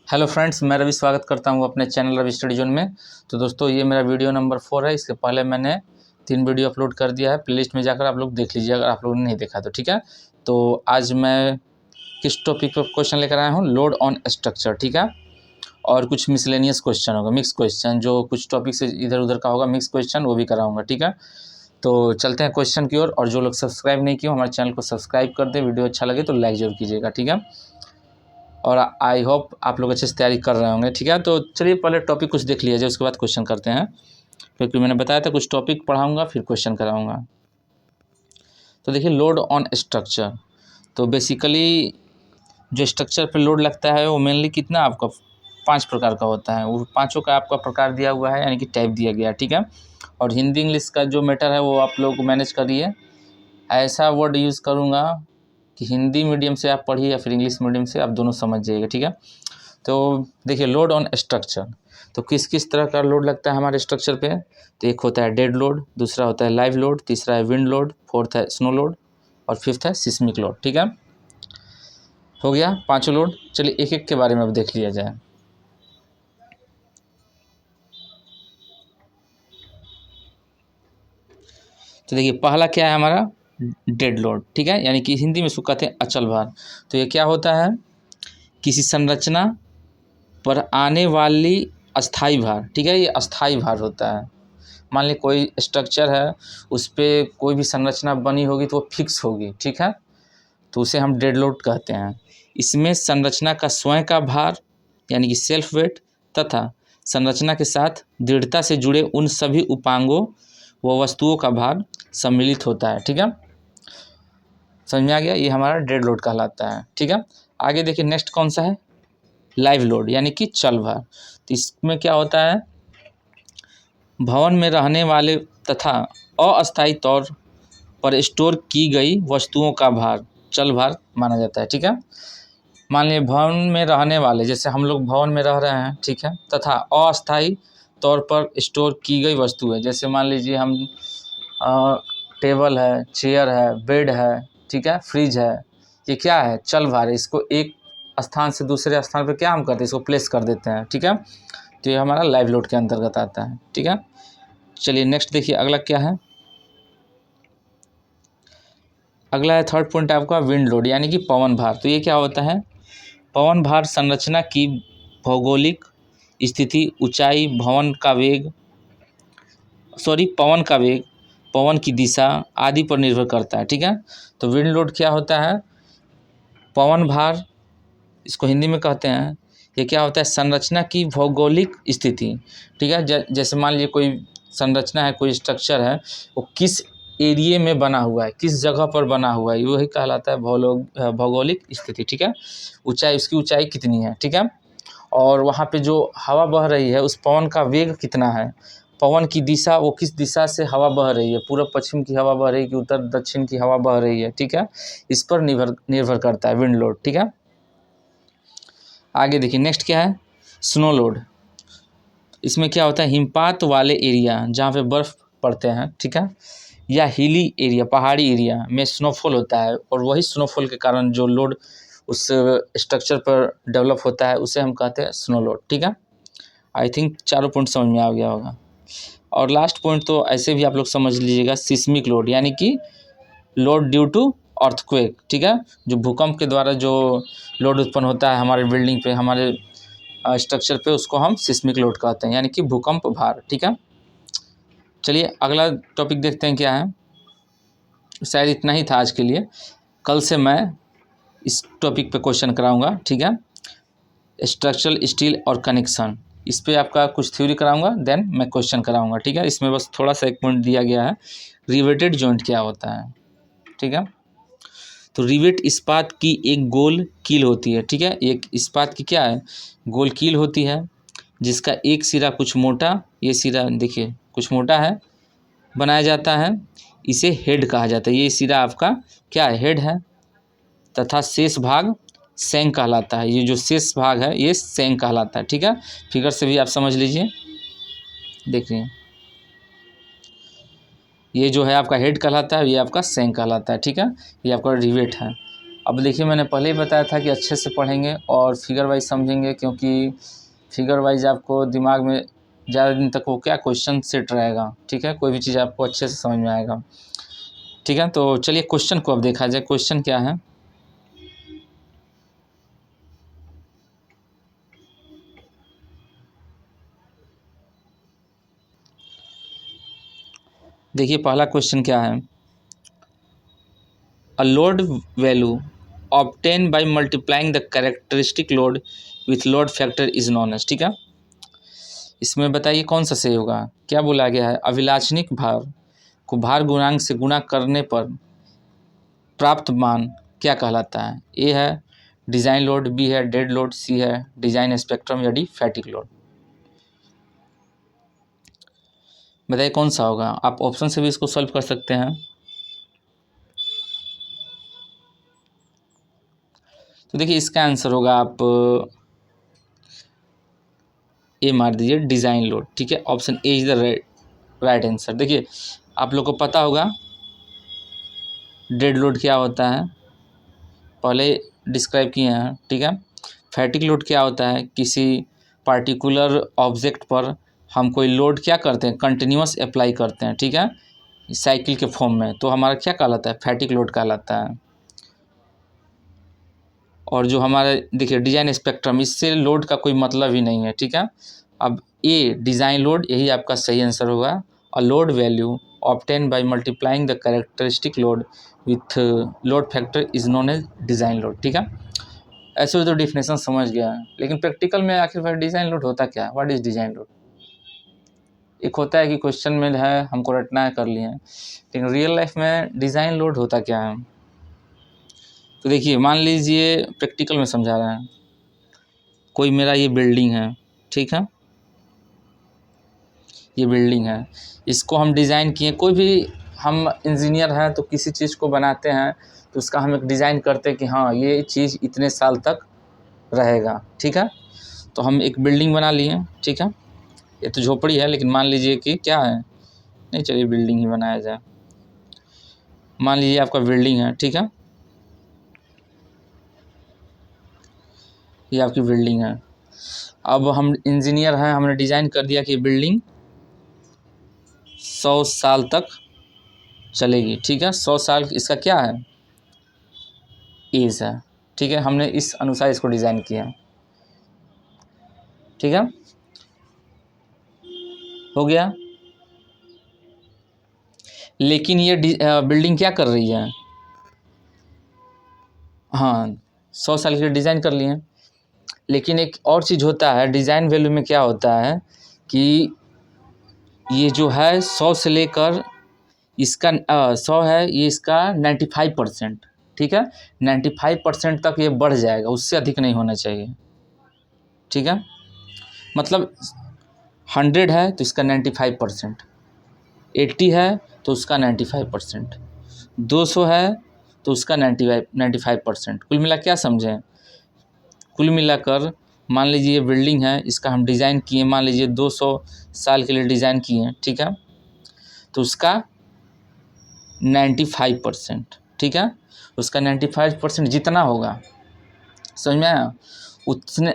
Hello friends, मैं रवि स्वागत करता हूँ अपने चैनल रवि स्टडी जोन में। तो दोस्तों, ये मेरा वीडियो नंबर 4 है। इसके पहले मैंने 3 वीडियो अपलोड कर दिया है। प्लेलिस्ट में जाकर आप लोग देख लीजिए अगर आप लोगों ने नहीं देखा तो, ठीक है। तो आज मैं किस टॉपिक पर क्वेश्चन लेकर आया हूँ? लोड ऑन स्ट्रक्चर, ठीक है। और कुछ मिसलेनियस क्वेश्चन होगा, मिक्स क्वेश्चन, जो कुछ टॉपिक से इधर उधर का होगा मिक्स क्वेश्चन, वो भी कराऊंगा, ठीक है। तो चलते हैं क्वेश्चन की ओर। और जो लोग सब्सक्राइब नहीं किए हमारे चैनल को सब्सक्राइब कर दें। वीडियो अच्छा लगे तो लाइक जरूर कीजिएगा, ठीक है। और आई होप आप लोग अच्छे से तैयारी कर रहे होंगे, ठीक है। तो चलिए पहले टॉपिक कुछ देख लिया जाए, उसके बाद क्वेश्चन करते हैं, क्योंकि मैंने बताया था कुछ टॉपिक पढ़ाऊंगा फिर क्वेश्चन कराऊंगा। तो देखिए, लोड ऑन स्ट्रक्चर। तो बेसिकली जो स्ट्रक्चर पे लोड लगता है वो मेनली कितना आपका 5 प्रकार का होता है। वो पाँचों का आपका प्रकार दिया हुआ है, यानी कि टाइप दिया गया है, ठीक है। और हिंदी इंग्लिश का जो मैटर है वो आप लोग मैनेज करिए। ऐसा वर्ड यूज़ करूँगा कि हिंदी मीडियम से आप पढ़िए या फिर इंग्लिश मीडियम से, आप दोनों समझ जाइएगा, ठीक है। तो देखिए, लोड ऑन स्ट्रक्चर, तो किस किस तरह का लोड लगता है हमारे स्ट्रक्चर पे? तो एक होता है डेड लोड, दूसरा होता है लाइव लोड, तीसरा है विंड लोड, फोर्थ है स्नो लोड और फिफ्थ है सिस्मिक लोड, ठीक है। हो गया पांचों लोड। चलिए एक एक के बारे में अब देख लिया जाए। तो देखिए, पहला क्या है हमारा? डेड लोड, ठीक है, यानी कि हिंदी में इसको कहते हैं अचल भार। तो ये क्या होता है? किसी संरचना पर आने वाली अस्थाई भार, ठीक है, ये अस्थाई भार होता है। मान ली कोई स्ट्रक्चर है, उस पर कोई भी संरचना बनी होगी तो वो फिक्स होगी, ठीक है, तो उसे हम डेड लोड कहते हैं। इसमें संरचना का स्वयं का भार यानी कि सेल्फ वेट तथा संरचना के साथ दृढ़ता से जुड़े उन सभी उपांगों व वस्तुओं का भार सम्मिलित होता है, ठीक है। समझ में आ गया? ये हमारा डेड लोड कहलाता है, ठीक है। आगे देखिए, नेक्स्ट कौन सा है? लाइव लोड, यानी कि चल भार। तो इसमें क्या होता है? भवन में रहने वाले तथा अस्थायी तौर पर स्टोर की गई वस्तुओं का भार चल भार माना जाता है, ठीक है। मान लीजिए भवन में रहने वाले, जैसे हम लोग भवन में रह रहे हैं, ठीक है, तथा अस्थायी तौर पर स्टोर की गई वस्तु है। जैसे मान लीजिए हम टेबल है, चेयर है, बेड है, ठीक है, फ्रिज है, ये क्या है? चल भार है। इसको एक स्थान से दूसरे स्थान पर क्या हम करते हैं? इसको प्लेस कर देते हैं, ठीक है। तो ये हमारा लाइव लोड के अंतर्गत आता है, ठीक है। चलिए नेक्स्ट देखिए, अगला क्या है? अगला है थर्ड पॉइंट आपका विंड लोड, यानी कि पवन भार। तो ये क्या होता है? पवन भार संरचना की भौगोलिक स्थिति, ऊंचाई, पवन का वेग, पवन की दिशा आदि पर निर्भर करता है, ठीक है। तो विंड लोड क्या होता है? पवन भार, इसको हिंदी में कहते हैं, ये क्या होता है? संरचना की भौगोलिक स्थिति, ठीक है। जैसे मान लीजिए कोई संरचना है, कोई स्ट्रक्चर है, वो किस एरिए में बना हुआ है, किस जगह पर बना हुआ है, वही कहलाता है भौगोलिक स्थिति, ठीक है। ऊंचाई, उसकी ऊंचाई कितनी है, ठीक है। और वहाँ पे जो हवा बह रही है, उस पवन का वेग कितना है, पवन की दिशा, वो किस दिशा से हवा बह रही है, पूर्व पश्चिम की हवा बह रही है कि उत्तर दक्षिण की हवा बह रही है, ठीक है। इस पर निर्भर करता है विंड लोड, ठीक है। आगे देखिए, नेक्स्ट क्या है? Snow load. इसमें क्या होता है? हिमपात वाले एरिया जहाँ पे बर्फ़ पड़ते हैं, ठीक है, या हिली एरिया, पहाड़ी एरिया में स्नोफॉल होता है, और वही स्नोफॉल के कारण जो लोड उस स्ट्रक्चर पर डेवलप होता है उसे हम कहते हैं स्नो लोड, ठीक है। आई थिंक चारों पॉइंट समझ में आ गया होगा। और लास्ट पॉइंट तो ऐसे भी आप लोग समझ लीजिएगा, सिस्मिक लोड, यानी कि लोड ड्यू टू अर्थक्वेक, ठीक है। जो भूकंप के द्वारा जो लोड उत्पन्न होता है हमारे बिल्डिंग पे, हमारे स्ट्रक्चर पे, उसको हम सिस्मिक लोड कहते हैं, यानी कि भूकंप भार, ठीक है। चलिए अगला टॉपिक देखते हैं क्या है। शायद इतना ही था आज के लिए। कल से मैं इस टॉपिक पे क्वेश्चन कराऊंगा, ठीक है। स्ट्रक्चरल स्टील और कनेक्शन, इस पे आपका कुछ थ्योरी कराऊंगा, देन मैं क्वेश्चन कराऊंगा, ठीक है। इसमें बस थोड़ा सा एक पॉइंट दिया गया है, रिवेटेड जॉइंट क्या होता है, ठीक है। तो रिवेट इस्पात की एक गोल कील होती है, ठीक है। एक इस्पात की क्या है? गोल कील होती है, जिसका एक सिरा कुछ मोटा, ये सिरा देखिए कुछ मोटा है, बनाया जाता है, इसे हेड कहा जाता है। ये सिरा आपका क्या है? हेड है, तथा शेष भाग सैंक कहलाता है। ये जो शेष भाग है ये सैंक कहलाता है, ठीक है। फिगर से भी आप समझ लीजिए, देखिए ये जो है आपका हेड कहलाता है, ये आपका सैंक कहलाता है, ठीक है। ये आपका रिवेट है। अब देखिए मैंने पहले ही बताया था कि अच्छे से पढ़ेंगे और फिगर वाइज समझेंगे, क्योंकि फिगर वाइज आपको दिमाग में ज़्यादा दिन तक वो क्या क्वेश्चन सेट रहेगा। ठीक है, कोई भी चीज़ आपको अच्छे से समझ में आएगा। ठीक है, तो चलिए क्वेश्चन को अब देखा जाए। क्वेश्चन क्या है, देखिए पहला क्वेश्चन क्या है, a load value obtain by multiplying the characteristic load with load factor is known as. ठीक है, इसमें बताइए कौन सा सही होगा। क्या बोला गया है, अभिलाक्षणिक भार को भार गुणांक से गुणा करने पर प्राप्त मान क्या कहलाता है। ए है डिज़ाइन लोड, बी है डेड लोड, सी है डिज़ाइन स्पेक्ट्रम, या डी फैटिक लोड। बताइए कौन सा होगा। आप ऑप्शन से भी इसको सॉल्व कर सकते हैं। तो देखिए इसका आंसर होगा, आप ए मार दीजिए डिज़ाइन लोड। ठीक है, option A is the right answer. देखिए आप लोग को पता होगा डेड लोड क्या होता है, पहले डिस्क्राइब किए हैं। ठीक है, फैटिक लोड क्या होता है, किसी पार्टिकुलर ऑब्जेक्ट पर हम कोई लोड क्या करते हैं, कंटिन्यूअस अप्लाई करते हैं। ठीक है, साइकिल के फॉर्म में, तो हमारा क्या कहलाता है, फैटिक लोड कहलाता है। और जो हमारे देखिए डिज़ाइन स्पेक्ट्रम, इससे लोड का कोई मतलब ही नहीं है। ठीक है, अब ए डिज़ाइन लोड यही आपका सही आंसर होगा। A load value obtain by multiplying the characteristic load with load factor is known as design load. ठीक है, ऐसे तो डिफिनेशन समझ गया, लेकिन प्रैक्टिकल में आखिर डिज़ाइन लोड होता क्या है, व्हाट इज़ डिज़ाइन लोड। एक होता है कि क्वेश्चन में है हमको रटना है, कर लिए हैं, लेकिन रियल लाइफ में डिज़ाइन लोड होता क्या है। तो देखिए मान लीजिए प्रैक्टिकल में समझा रहे हैं, कोई मेरा ये बिल्डिंग है। ठीक है, ये बिल्डिंग है, इसको हम डिज़ाइन किए, कोई भी हम इंजीनियर हैं तो किसी चीज़ को बनाते हैं तो उसका हम एक डिज़ाइन करते हैं कि हाँ ये चीज़ इतने साल तक रहेगा। ठीक है, तो हम एक बिल्डिंग बना लिए। ठीक है, ये तो झोपड़ी है, लेकिन मान लीजिए कि क्या है, नहीं चलिए बिल्डिंग ही बनाया जाए। मान लीजिए आपका बिल्डिंग है। ठीक है, ये आपकी बिल्डिंग है। अब हम इंजीनियर हैं, हमने डिज़ाइन कर दिया कि बिल्डिंग 100 साल तक चलेगी। ठीक है, 100 साल इसका क्या है, एज है। ठीक है, हमने इस अनुसार इसको डिज़ाइन किया। ठीक है, हो गया। लेकिन ये बिल्डिंग क्या कर रही है, हाँ 100 साल के लिए डिज़ाइन कर लिए, लेकिन एक और चीज़ होता है डिज़ाइन वैल्यू में, क्या होता है कि ये जो है 100 से लेकर इसका 100 है, ये इसका 95%। ठीक है, 95% तक ये बढ़ जाएगा, उससे अधिक नहीं होना चाहिए। ठीक है, मतलब 100 है तो इसका 95%, 80 है तो उसका 95%, 200 है तो उसका 95%। कुल मिला क्या समझें, कुल मिलाकर मान लीजिए ये बिल्डिंग है, इसका हम डिज़ाइन किए, मान लीजिए 200 साल के लिए डिज़ाइन किए। ठीक है, तो उसका 95%। ठीक है, उसका 95% जितना होगा, समझ में आया, उतने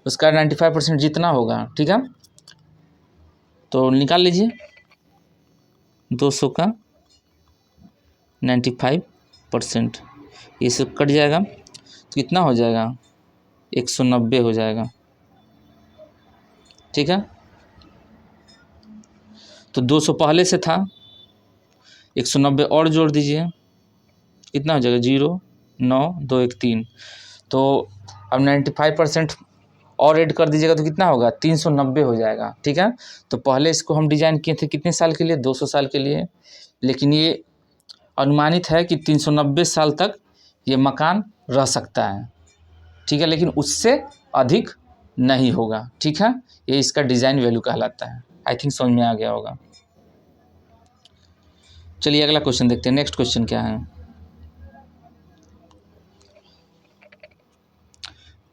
उसका 95% जितना होगा। ठीक है, तो निकाल लीजिए 200 का 95%, ये सब कट जाएगा तो कितना हो जाएगा, 190 हो जाएगा। ठीक है, तो 200 पहले से था, 190 और जोड़ दीजिए, कितना हो जाएगा, 0 9 2 1 3। तो अब 95% और ऐड कर दीजिएगा तो कितना होगा, 390 हो जाएगा। ठीक है, तो पहले इसको हम डिज़ाइन किए थे कितने साल के लिए, 200 साल के लिए, लेकिन ये अनुमानित है कि 390 साल तक ये मकान रह सकता है। ठीक है, लेकिन उससे अधिक नहीं होगा। ठीक है, ये इसका डिज़ाइन वैल्यू कहलाता है। आई थिंक समझ में आ गया होगा। चलिए अगला क्वेश्चन देखते हैं। नेक्स्ट क्वेश्चन क्या है,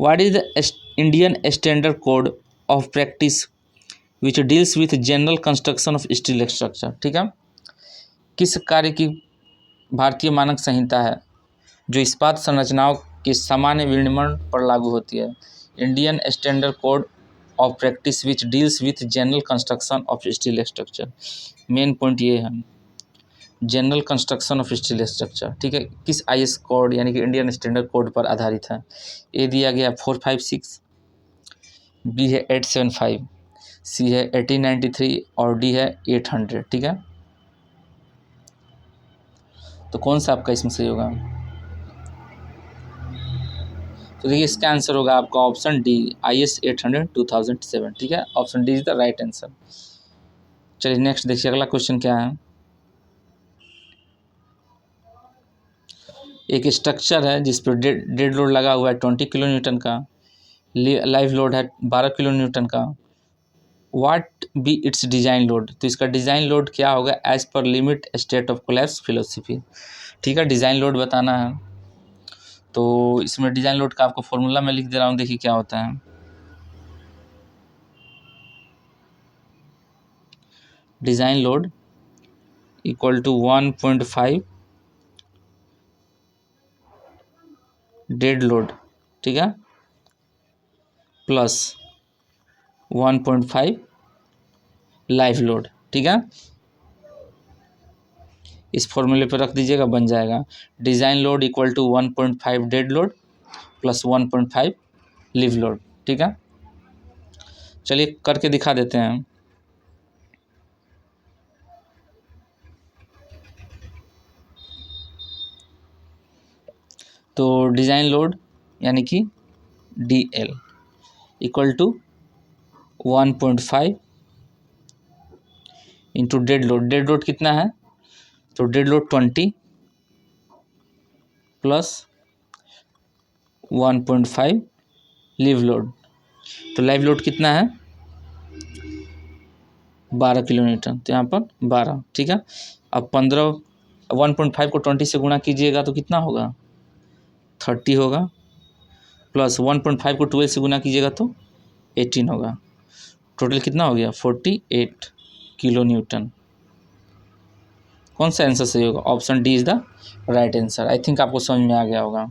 what is the Indian standard code of practice which deals with general construction of steel structure. ठीक है, किस कार्य की भारतीय मानक संहिता है जो इस्पात संरचनाओं के सामान्य विनिर्माण पर लागू होती है। Indian standard code of practice which deals with general construction of steel structure. Main point ये है, general construction of steel structure, ठीक है, किस IS कोड यानी कि इंडियन स्टैंडर्ड कोड पर आधारित है। ए दिया गया 456, बी है 875, सी है 1893 और डी है 800, ठीक है। तो कौन सा आपका इसमें सही होगा? तो देखिए इसका आंसर होगा आपका ऑप्शन डी, IS 800 2007, ठीक है। Option D is the right answer. चलिए नेक्स्ट देखिए अगला क्वेश्चन क्या है। एक स्ट्रक्चर है जिस पर डेड लोड लगा हुआ है 20 किलो न्यूटन का, लाइव लोड है 12 किलो न्यूटन का। What be its design load, तो इसका डिजाइन लोड क्या होगा as per limit state of collapse philosophy, ठीक है। डिजाइन लोड बताना है, तो इसमें डिजाइन लोड का आपको फॉर्मूला मैं लिख दे रहा हूँ, देखिए क्या होता है। Design load equal to 1.5 dead load, ठीक है, प्लस 1.5 लाइव लोड, ठीक है। इस फॉर्मूले पर रख दीजिएगा, बन जाएगा design load equal to 1.5 dead load plus 1.5 live load, ठीक है। चलिए करके दिखा देते हैं। तो डिजाइन लोड यानी कि DL equal to 1.5 into dead load. Dead load कितना है? तो dead load 20 plus 1.5 live load. तो लाइव लोड कितना है? 12 किलो न्यूटन, तो यहाँ पर 12, ठीक है। अब 1.5 को 20 से गुणा कीजिएगा तो कितना होगा? 30 होगा, प्लस 1.5 को 12 से गुणा कीजिएगा तो 18 होगा। टोटल कितना हो गया? 48 किलो न्यूटन। कौन सा आंसर सही होगा? Option D is the right answer. I think आपको समझ में आ गया होगा।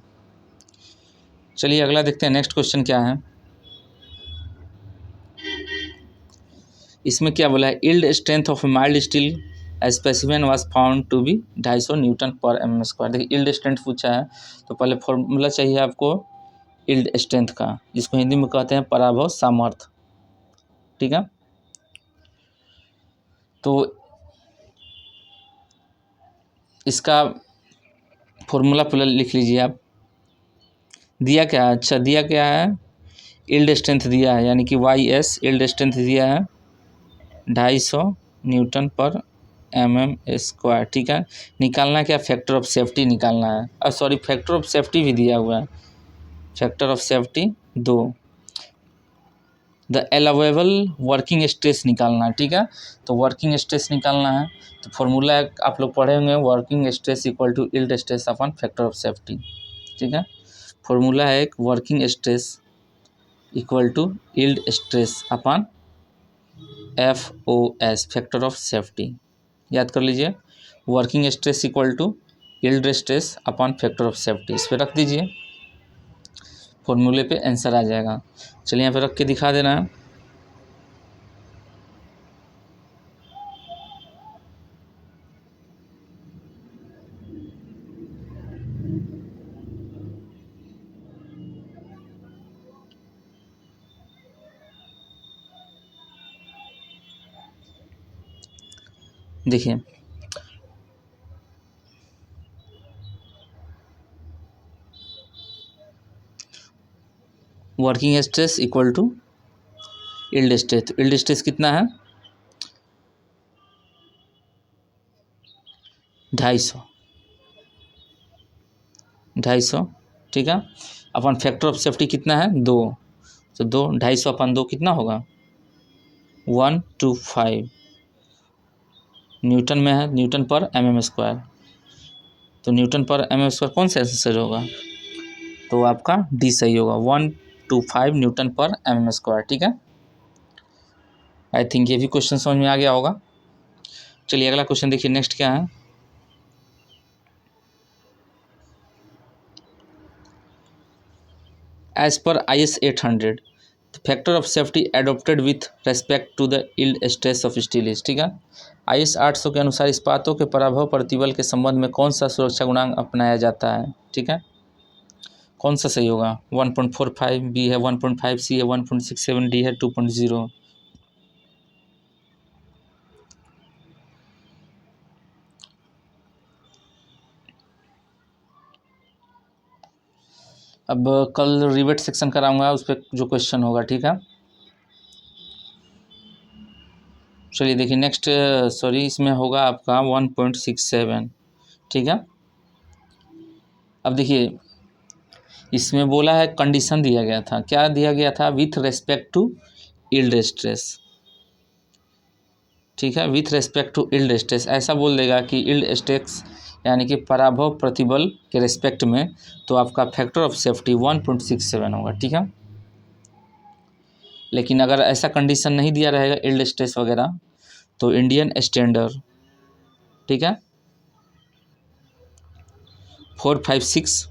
चलिए अगला देखते हैं, नेक्स्ट क्वेश्चन क्या है। इसमें क्या बोला है? Yield strength of mild steel specimen was found to be 250 newton per mm²। देखिए यील्ड स्ट्रेंथ पूछा है, तो पहले फॉर्मूला चाहिए आपको यील्ड स्ट्रेंथ का, जिसको हिंदी में कहते हैं पराभव सामर्थ्य, ठीक है। तो इसका फॉर्मूला पहले लिख लीजिए आप। दिया क्या है? अच्छा दिया क्या है? यील्ड स्ट्रेंथ दिया है, यानी कि YS यील्ड स्ट्रेंथ दिया है 250 न्यूटन पर mm², ठीक है। निकालना क्या? फैक्टर ऑफ सेफ्टी निकालना है। सॉरी, फैक्टर ऑफ सेफ्टी भी दिया हुआ है, factor of safety 2। The allowable working stress निकालना है, ठीक है। तो वर्किंग स्ट्रेस निकालना है, तो फॉर्मूला आप लोग पढ़े होंगे, working stress equal to yield stress upon factor of safety, ठीक है। फॉर्मूला है एक working stress equal to yield stress upon FOS factor of safety, याद कर लीजिए। Working stress equal to yield stress upon factor of safety, इस पर रख दीजिए, फॉर्मूले पे आंसर आ जाएगा। चलिए यहाँ पे रख के दिखा देना है। देखिए working stress equal to yield stress, yield stress कितना है? 250, ठीक है। अपन फैक्टर ऑफ सेफ्टी कितना है? 2, तो 250 अपन 2 कितना होगा? 125 न्यूटन में है, न्यूटन पर mm²। तो न्यूटन पर mm² कौन सा आंसर होगा? तो आपका डी सही होगा, 125 न्यूटन पर mm², ठीक है। आई थिंक ये भी क्वेश्चन समझ में आ गया होगा। चलिए अगला क्वेश्चन देखिए, नेक्स्ट क्या है। As per IS 800 factor of safety adopted with respect to the yield stress of steel is, ठीक है। IS 800 के अनुसार इस्पातों के पराभव प्रतिबल के संबंध में कौन सा सुरक्षा गुणांक अपनाया जाता है, ठीक है। कौन सा सही होगा? 1.45, बी है 1.5, सी है 1.67, डी है 2.0। अब कल रिवेट सेक्शन कराऊंगा, उस पर जो क्वेश्चन होगा, ठीक है। चलिए देखिए नेक्स्ट, सॉरी इसमें होगा आपका 1.67, ठीक है। अब देखिए इसमें बोला है कंडीशन दिया गया था, क्या दिया गया था? With respect to yield stress, ठीक है। With respect to yield stress ऐसा बोल देगा कि यील्ड स्ट्रेस यानी कि पराभव प्रतिबल के रेस्पेक्ट में, तो आपका फैक्टर ऑफ सेफ्टी 1.67 होगा, ठीक है। लेकिन अगर ऐसा कंडीशन नहीं दिया रहेगा यील्ड स्ट्रेस वगैरह, तो इंडियन स्टैंडर्ड, ठीक है, 456,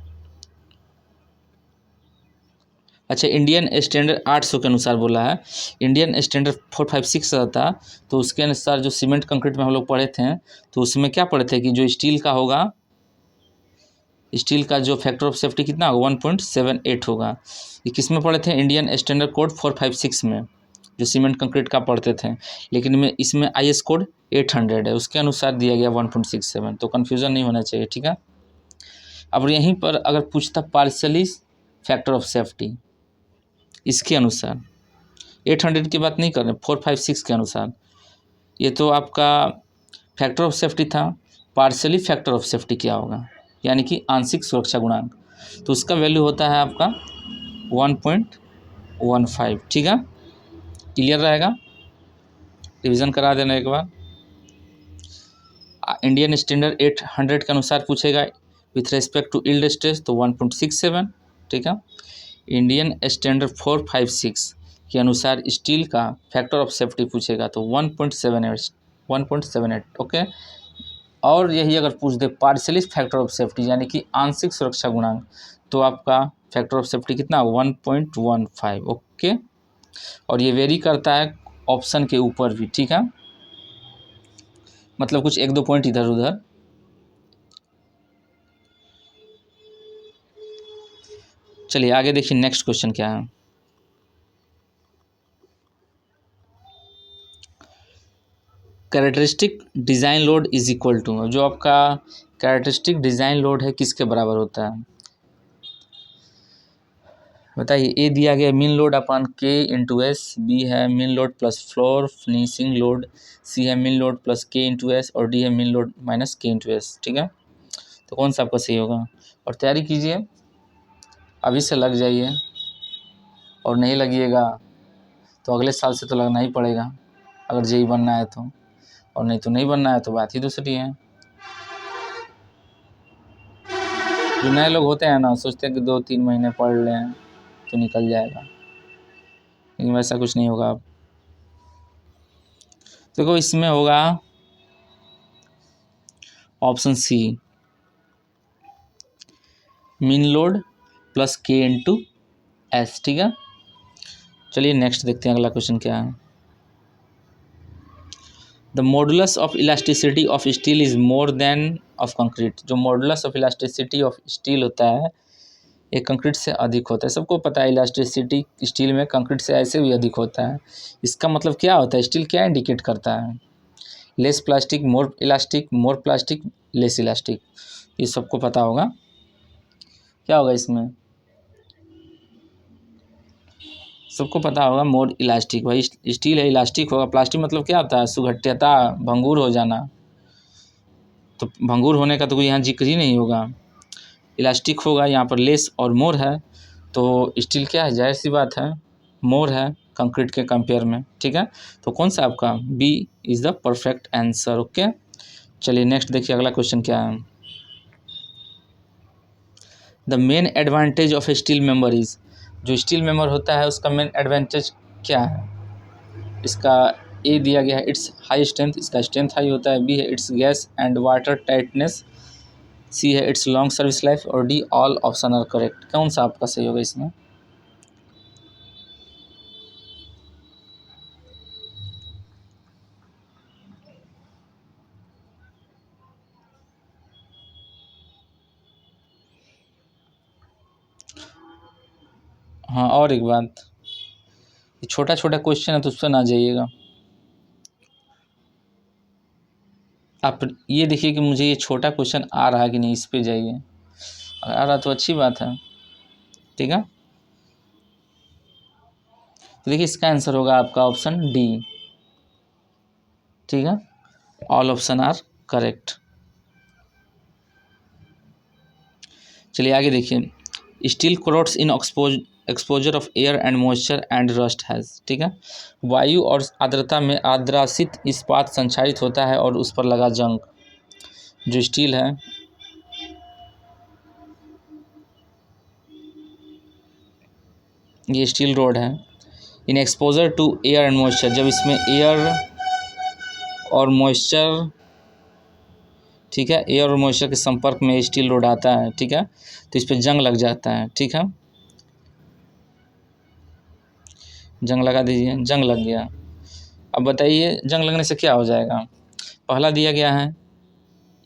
अच्छा इंडियन स्टैंडर्ड 800 के अनुसार बोला है, इंडियन स्टैंडर्ड 456 रहता तो उसके अनुसार जो सीमेंट कंक्रीट में हम लोग पढ़े थे, तो उसमें क्या पढ़े थे कि जो स्टील का होगा, स्टील का जो फैक्टर ऑफ सेफ्टी कितना होगा 1.78 होगा। ये किस में पढ़े थे? इंडियन स्टैंडर्ड कोड 456 में, जो सीमेंट कंक्रीट का पढ़ते थे। लेकिन में इसमें IS कोड 800 है, उसके अनुसार दिया गया 1.67, तो कन्फ्यूज़न नहीं होना चाहिए, ठीक है। अब यहीं पर अगर पूछता पार्शियली फैक्टर ऑफ सेफ्टी, इसके अनुसार 800 की बात नहीं कर रहे, 456 के अनुसार, ये तो आपका फैक्टर ऑफ सेफ्टी था। पार्शियली फैक्टर ऑफ सेफ्टी क्या होगा, यानी कि आंशिक सुरक्षा गुणांक, तो उसका वैल्यू होता है आपका 1.15, ठीक है। क्लियर रहेगा, रिवीजन करा देना एक बार। इंडियन स्टैंडर्ड 800 के अनुसार पूछेगा with respect to yield stress, तो 1.67, ठीक है। इंडियन स्टैंडर्ड 456 के अनुसार स्टील का फैक्टर ऑफ सेफ्टी पूछेगा तो 1.78, ओके। और यही अगर पूछ दे पार्शियली फैक्टर ऑफ सेफ्टी यानी कि आंशिक सुरक्षा गुणांक, तो आपका फैक्टर ऑफ सेफ्टी कितना 1.15, ओके। और ये वेरी करता है ऑप्शन के ऊपर भी, ठीक है, मतलब कुछ 1-2 पॉइंट इधर उधर। चलिए आगे देखिए नेक्स्ट क्वेश्चन क्या है। Characteristic design load is equal to, जो आपका कैरेक्टरिस्टिक डिज़ाइन लोड है किसके बराबर होता है बताइए। ए दिया गया mean load upon K into S, B है mean load plus floor finishing load, C है mean load plus K into S, और डी है mean load minus K into S, ठीक है। तो कौन सा आपका सही होगा? और तैयारी कीजिए, अभी से लग जाइए, और नहीं लगिएगा तो अगले साल से तो लगना ही पड़ेगा, अगर जेई बनना है तो, और नहीं तो नहीं बनना है तो बात ही दूसरी है। जो नए लोग होते हैं ना, सोचते हैं कि 2-3 महीने पढ़ लें तो निकल जाएगा, लेकिन वैसा कुछ नहीं होगा। अब देखो इसमें होगा option C, mean load plus K into S, ठीक है। चलिए नेक्स्ट देखते हैं अगला क्वेश्चन क्या है। The modulus of elasticity of steel is more than of concrete, जो modulus of elasticity of steel होता है ये कंक्रीट से अधिक होता है। सबको पता है इलास्टिसिटी स्टील में कंक्रीट से ऐसे भी अधिक होता है। इसका मतलब क्या होता है? स्टील क्या इंडिकेट करता है? लेस प्लास्टिक मोर प्लास्टिक लेस इलास्टिक, ये सबको पता होगा। क्या होगा इसमें? सबको पता होगा मोर इलास्टिक। भाई स्टील है, इलास्टिक होगा। प्लास्टिक मतलब क्या होता है? सुघट्यता, भंगूर हो जाना। तो भंगूर होने का तो कोई यहाँ जिक्र ही नहीं होगा। इलास्टिक होगा, यहाँ पर लेस और मोर है, तो स्टील क्या है? जाहिर सी बात है मोर है कंक्रीट के कंपेयर में, ठीक है। तो कौन सा आपका B is the perfect answer, okay. चलिए नेक्स्ट देखिए अगला क्वेश्चन क्या है। The main advantage of steel member is, जो स्टील मेंबर होता है उसका मेन एडवांटेज क्या है? इसका ए दिया गया है इट्स हाई स्ट्रेंथ, इसका स्ट्रेंथ हाई होता है। बी है it's gas and water tightness, C है इट्स लॉन्ग सर्विस लाइफ, और D all option are correct. कौन सा आपका सही होगा इसमें? हाँ, और एक बात, ये छोटा छोटा क्वेश्चन है तो उस पर ना जाइएगा। आप ये देखिए कि मुझे ये छोटा क्वेश्चन आ रहा है कि नहीं, इस पे जाइए। अगर आ रहा तो अच्छी बात है, ठीक है। तो देखिए इसका आंसर होगा आपका ऑप्शन डी, ठीक है। All option are correct. चलिए आगे देखिए, steel corrodes in exposure of air and moisture and rust has, ठीक है। वायु और आर्द्रता में आद्रासित इस्पात संक्षारित होता है और उस पर लगा जंग, जो स्टील है, ये स्टील रोड है। In exposure to air and moisture, जब इसमें एयर और मॉइस्चर, ठीक है, एयर और मॉइस्चर के संपर्क में स्टील रोड आता है, ठीक है, तो इस पर जंग लग जाता है, ठीक है। जंग लगा दीजिए, जंग लग गया। अब बताइए जंग लगने से क्या हो जाएगा। पहला दिया गया है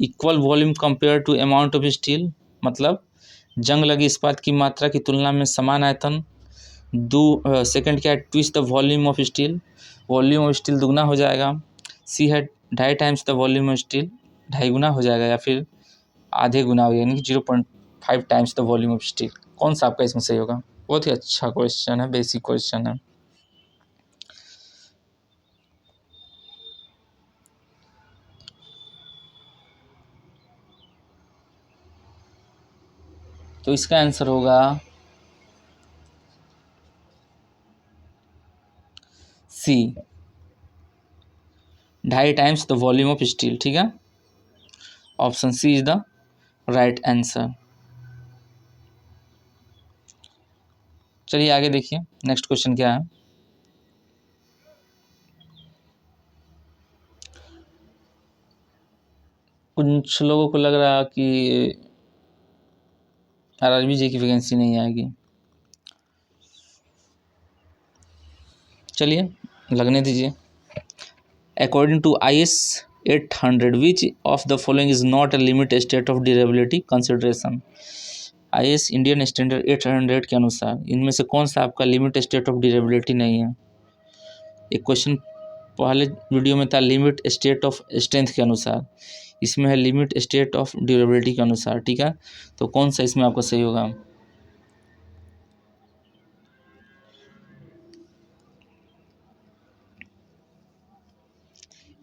equal volume compare to amount of steel, मतलब जंग लगी इस्पात की मात्रा की तुलना में समान आयतन। सेकंड क्या है, twist the volume of steel, volume of steel दुगना हो जाएगा। सी है 2.5 times the volume of steel, 2.5 गुना हो जाएगा, या फिर आधे गुना हो, यानी कि 0.5 times the volume of steel. कौन सा आपका इसमें सही होगा। बहुत ही अच्छा क्वेश्चन है, बेसिक क्वेश्चन है। तो इसका आंसर होगा C, 2.5 times the volume of steel, ठीक है। Option C is the right answer. चलिए आगे देखिए, नेक्स्ट क्वेश्चन क्या है। कुछ लोगों को लग रहा कि RRBJ की वैकेंसी नहीं आएगी, चलिए लगने दीजिए। According to IS 800 which of the following is not a limit state of durability consideration. IS Indian standard 800 के अनुसार इनमें से कौन सा आपका लिमिट स्टेट ऑफ ड्यूरेबिलिटी नहीं है। एक क्वेश्चन पहले वीडियो में था लिमिट स्टेट ऑफ स्ट्रेंथ के अनुसार, इसमें है लिमिट स्टेट ऑफ ड्यूरेबिलिटी के अनुसार, ठीक है। तो कौन सा इसमें आपका सही होगा।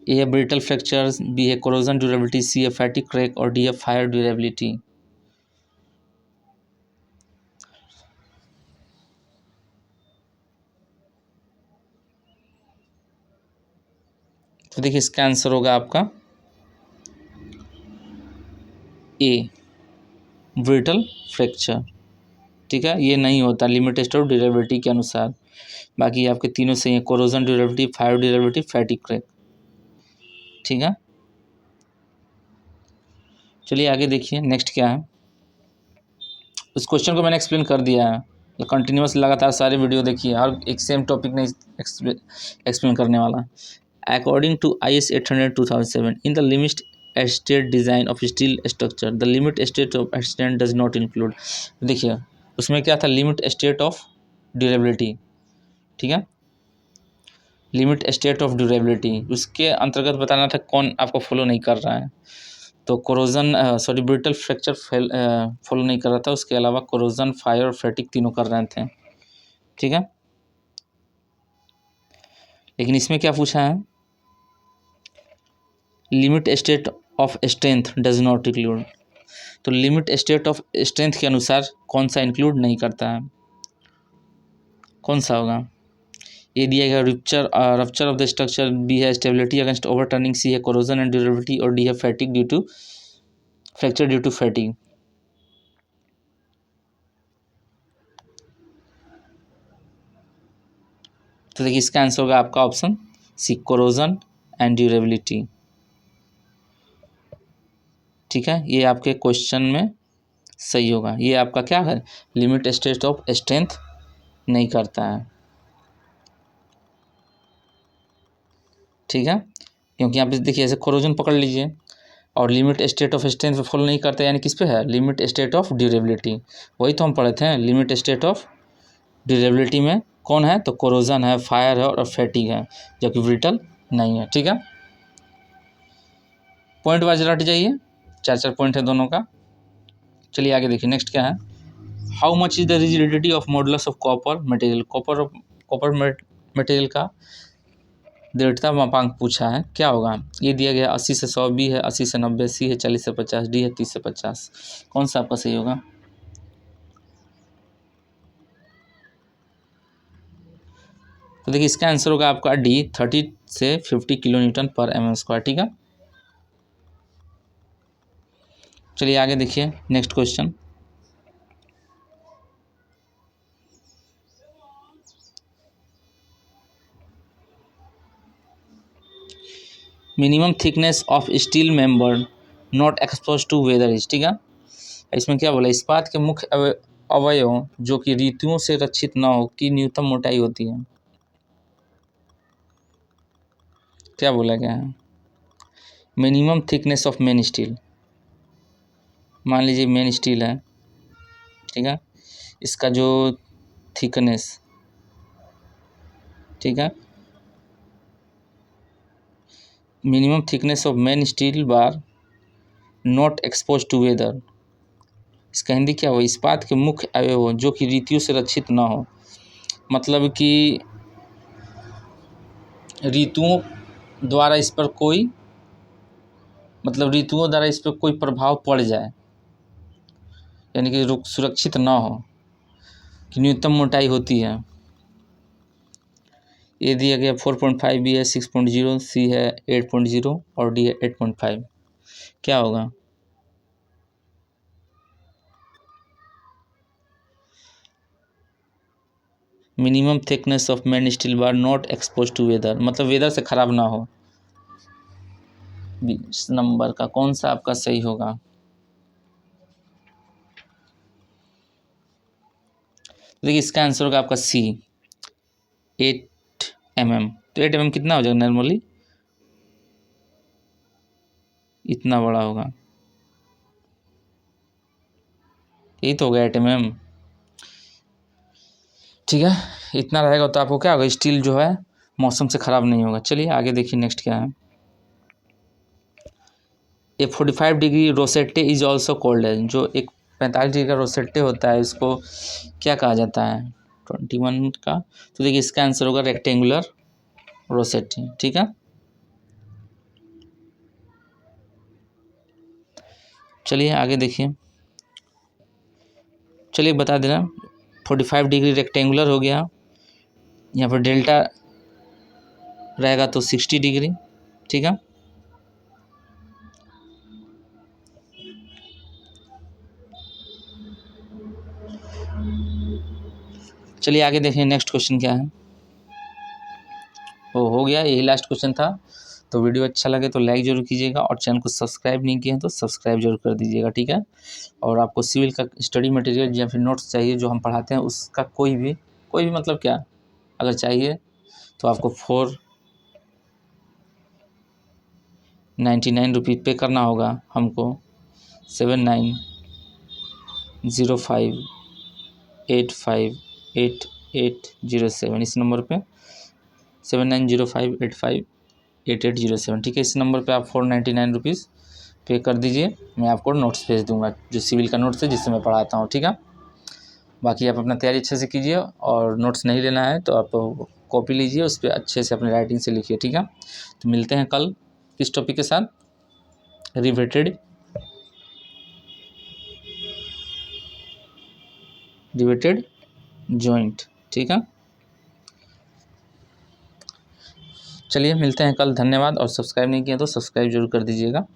ए है ब्रिटल फ्रैक्चर, बी है कोरोजन ड्यूरेबिलिटी, सी है फैटिक क्रैक और डी है फायर ड्यूरेबिलिटी। तो देखिए इसका आंसर होगा आपका ए, ब्रिटल फ्रैक्चर, ठीक है। ये नहीं होता लिमिट स्टेट ऑफ ड्यूरेबिलिटी के अनुसार। बाकी आपके तीनों सही हैं, corrosion durability, fire durability, फैटिक crack, ठीक है। चलिए आगे देखिए नेक्स्ट क्या है। उस क्वेश्चन को मैंने एक्सप्लेन कर दिया है, कंटिन्यूस लगातार सारे वीडियो देखिए, और एक सेम टॉपिक नहीं एक्सप्लेन करने वाला। According to IS 800 2007 in the limit state design of steel structure the limit state of extent does not include. देखिए उसमें क्या था, लिमिट स्टेट ऑफ ड्यूरेबिलिटी, ठीक है, लिमिट स्टेट ऑफ ड्यूरेबिलिटी, उसके अंतर्गत बताना था कौन आपको फॉलो नहीं कर रहा है। तो कोरोजन ब्रिटल फ्रैक्चर फॉलो नहीं कर रहा था, उसके अलावा कोरोजन, फायर और फैटिक तीनों कर रहे थे, ठीक है। लेकिन इसमें क्या पूछा है, limit state of strength does not include. तो लिमिट स्टेट ऑफ स्ट्रेंथ के अनुसार कौन सा इंक्लूड नहीं करता है, कौन सा होगा। ए दिया गया rupture of the structure, B है स्टेबिलिटी अगेंस्ट ओवरटर्निंग, सी है कोरोजन एंड ड्यूरेबिलिटी और डी है fatigue due to fracture due to fatigue. तो देखिए इसका आंसर होगा आपका option C, corrosion and durability, ठीक है। ये आपके क्वेश्चन में सही होगा। ये आपका क्या है, लिमिट स्टेट ऑफ स्ट्रेंथ नहीं करता है, ठीक है। क्योंकि यहाँ पे देखिए ऐसे कोरोजन पकड़ लीजिए और लिमिट स्टेट ऑफ स्ट्रेंथ पे फॉलो नहीं करता, यानी किस पे है, लिमिट स्टेट ऑफ ड्यूरेबिलिटी। वही तो हम पढ़े थे, लिमिट स्टेट ऑफ ड्यूरेबिलिटी में कौन है, तो कोरोजन है, फायर है और फैटिग है, जबकि ब्रिटल नहीं है। ठीक है, पॉइंट वाइज रट जाइए, 4 पॉइंट है दोनों का। चलिए आगे देखिए, नेक्स्ट क्या है, how much is the rigidity of modulus of copper material. Copper material का दृढ़ता मापांक पूछा है, क्या होगा। ये दिया गया 80 से 100, बी है 80 से 90, सी है 40 से 50, डी है 30 से 50। कौन सा आपका सही होगा। तो देखिए इसका आंसर होगा आपका डी, 30 से 50 किलो न्यूटन पर mm²। ठीक है, चलिए आगे देखिए, next question, minimum thickness of steel member not expose to weather is. ठीक है, इसमें क्या बोला, इस्पात के मुख्य अवयव जो कि ऋतुओं से रक्षित न हो की न्यूनतम मोटाई होती है। क्या बोला गया है, minimum thickness of main steel. मान लीजिए मेन स्टील है, ठीक है, इसका जो थिकनेस, ठीक है, minimum thickness of main steel bar not expose to weather, इसका हिंदी क्या हो, इस्पात के मुख्य अवयव जो कि ऋतुओं से रक्षित ना हो, मतलब कि ऋतुओं द्वारा इस पर कोई, मतलब ऋतुओं द्वारा इस पर कोई प्रभाव पड़ जाए, यानी कि सुरक्षित ना हो, कि न्यूनतम मोटाई होती है। ए दिया गया 4.5, बी है 6.0, सी है 8.0 और डी है 8.5। क्या होगा, minimum thickness of main steel bar not expose to weather, मतलब वेदर से खराब ना हो। 20 नंबर का कौन सा आपका सही होगा। देखिए इसका आंसर होगा आपका सी, 8 mm। तो 8 mm कितना हो जाएगा, नॉर्मली इतना बड़ा होगा, यही तो होगा 8 mm। ठीक है, इतना रहेगा तो आपको क्या होगा, स्टील जो है मौसम से ख़राब नहीं होगा। चलिए आगे देखिए, नेक्स्ट क्या है, ए 45 डिग्री रोसेट्टे इज ऑल्सो कोल्ड है, जो एक 45 डिग्री का रोसेट्टे होता है इसको क्या कहा जाता है, 21 का। तो देखिए इसका आंसर होगा रेक्टेंगुलर रोसेट्टे। ठीक है, चलिए आगे देखिए, चलिए बता देना, 45 डिग्री रेक्टेंगुलर हो गया, यहाँ पर डेल्टा रहेगा तो 60 डिग्री। ठीक है, चलिए आगे देखें, नेक्स्ट क्वेश्चन क्या है। हो गया, यही लास्ट क्वेश्चन था। तो वीडियो अच्छा लगे तो लाइक जरूर कीजिएगा, और चैनल को सब्सक्राइब नहीं किए हैं तो सब्सक्राइब जरूर कर दीजिएगा। ठीक है, और आपको सिविल का स्टडी मटेरियल या फिर नोट्स चाहिए जो हम पढ़ाते हैं, उसका कोई भी मतलब क्या अगर चाहिए तो आपको 499 रुपीज़ पे करना होगा हमको, 7905858807 इस नंबर पे, 7905858807। ठीक है, इस नंबर पे आप 499 रुपीज़ पे कर दीजिए, मैं आपको नोट्स भेज दूंगा, जो सिविल का नोट्स है जिससे मैं पढ़ाता हूँ। ठीक है, बाकी आप अपना तैयारी अच्छे से कीजिए, और नोट्स नहीं लेना है तो आप कॉपी लीजिए, उस पर अच्छे से अपनी राइटिंग से लिखिए। ठीक है, तो मिलते हैं कल किस टॉपिक के साथ, रिवेटेड जॉइंट। ठीक है, चलिए मिलते हैं कल, धन्यवाद, और सब्सक्राइब नहीं किया तो सब्सक्राइब जरूर कर दीजिएगा।